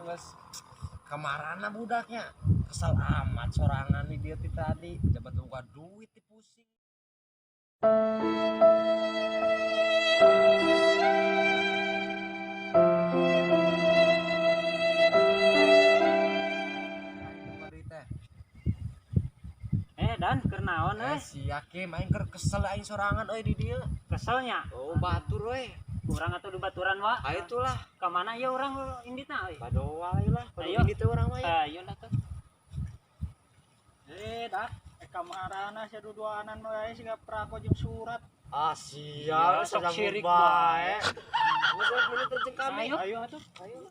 wes kemarana budaknya kesal amat sorangan nih dia tadi jabat buka duit pusing. Dan kernaon si Yake main kesel aing sorangan di dia keselnya batur kurang atau di baturan wa itulah kemana ya orang inditna padoa lah ayo indit orang mah ayo lah tuh dah kamarana sia duduanan we siga prako jeung surat sial sok sirik bae. Musuh terjeng kami. Ayo atuh. Ayo.